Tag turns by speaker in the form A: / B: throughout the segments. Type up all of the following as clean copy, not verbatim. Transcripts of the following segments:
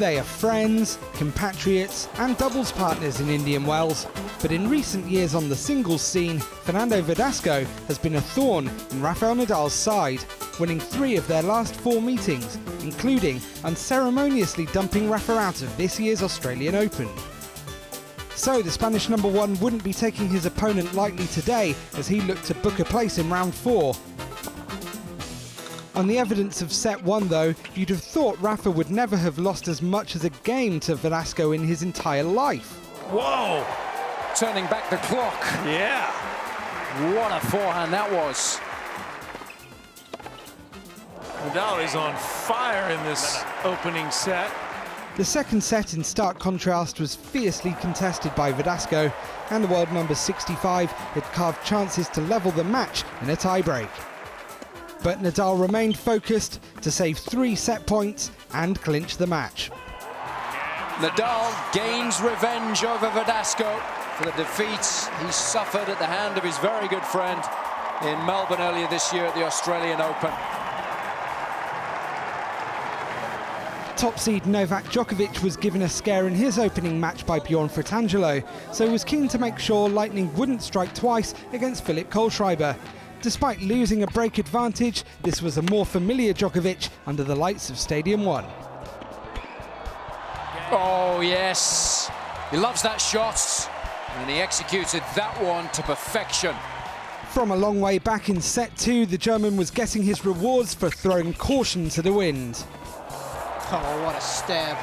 A: They are friends, compatriots and doubles partners in Indian Wells, but in recent years on the singles scene, Fernando Verdasco has been a thorn in Rafael Nadal's side, winning 3 of their last 4 meetings, including unceremoniously dumping Rafa out of this year's Australian Open. So the Spanish number 1 wouldn't be taking his opponent lightly today as he looked to book a place in round 4. On the evidence of set 1 though, you'd have thought Rafa would never have lost as much as a game to Verdasco in his entire life.
B: Whoa! Turning back the clock.
C: Yeah.
B: What a forehand that was.
C: Nadal is on fire in this opening set.
A: The second set, in stark contrast, was fiercely contested by Verdasco, and the world number 65 had carved chances to level the match in a tiebreak. But Nadal remained focused to save 3 set points and clinch the match.
B: Nadal gains revenge over Verdasco for the defeats he suffered at the hand of his very good friend in Melbourne earlier this year at the Australian Open.
A: Top seed Novak Djokovic was given a scare in his opening match by Bjorn Fratangelo, so was keen to make sure lightning wouldn't strike twice against Philipp Kohlschreiber. Despite losing a break advantage, this was a more familiar Djokovic under the lights of Stadium 1.
B: Oh yes, he loves that shot, and he executed that one to perfection.
A: From a long way back in set 2, the German was getting his rewards for throwing caution to the wind.
D: Oh, what a stab.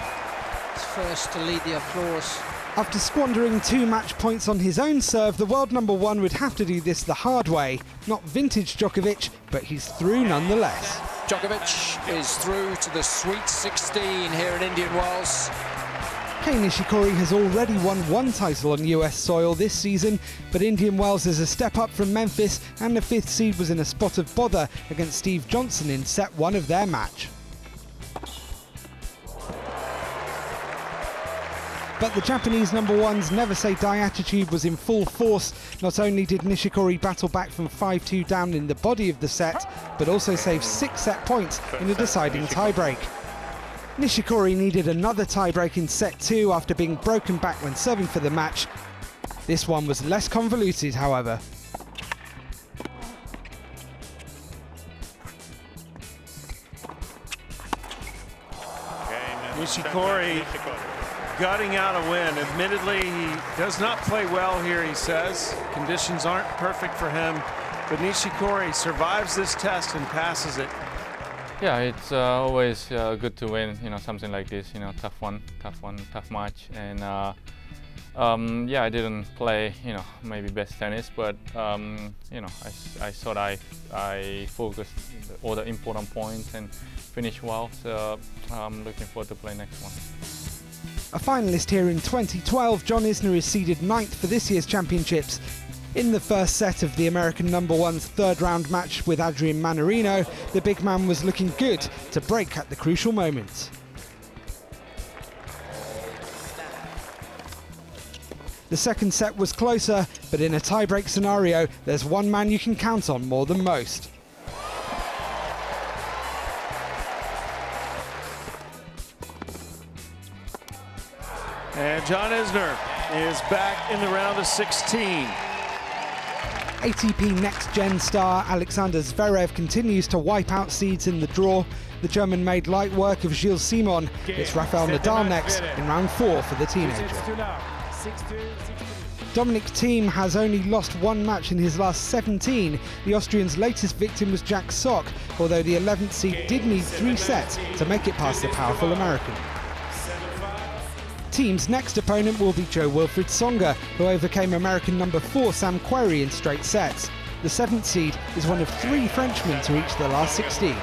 D: He's first to lead the applause.
A: After squandering 2 match points on his own serve, the world number 1 would have to do this the hard way. Not vintage Djokovic, but he's through nonetheless.
B: Djokovic is through to the Sweet 16 here in Indian Wells.
A: Kei Nishikori has already won 1 title on US soil this season, but Indian Wells is a step up from Memphis, and the 5th seed was in a spot of bother against Steve Johnson in set 1 of their match. But the Japanese number 1's never-say-die attitude was in full force. Not only did Nishikori battle back from 5-2 down in the body of the set, but also saved 6 set points in a deciding tiebreak. Nishikori needed another tiebreak in set 2 after being broken back when serving for the match. This one was less convoluted, however.
C: Nishikori gutting out a win. Admittedly, he does not play well here, he says. Conditions aren't perfect for him, but Nishikori survives this test and passes it.
E: Yeah, it's always good to win, something like this, tough match. And yeah, I didn't play, maybe best tennis, but I thought I focused all the important points and finished well. So I'm looking forward to play next one.
A: A finalist here in 2012, John Isner is seeded 9th for this year's championships. In the first set of the American number 1's 3rd round match with Adrian Mannarino, the big man was looking good to break at the crucial moment. The second set was closer, but in a tie-break scenario, there's one man you can count on more than most.
C: And John Isner is back in the round of 16.
A: ATP Next Gen star Alexander Zverev continues to wipe out seeds in the draw. The German made light work of Gilles Simon. It's Rafael Nadal next in round 4 for the teenager. Dominic Thiem has only lost 1 match in his last 17. The Austrian's latest victim was Jack Sock, although the 11th seed did need 3 sets to make it past the powerful American. Thiem's next opponent will be Jo-Wilfried Tsonga, who overcame American number 4 Sam Querrey in straight sets. The 7th seed is one of 3 Frenchmen to reach the last 16.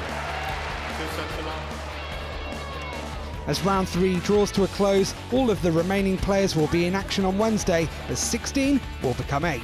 A: As round 3 draws to a close, all of the remaining players will be in action on Wednesday, as 16 will become 8.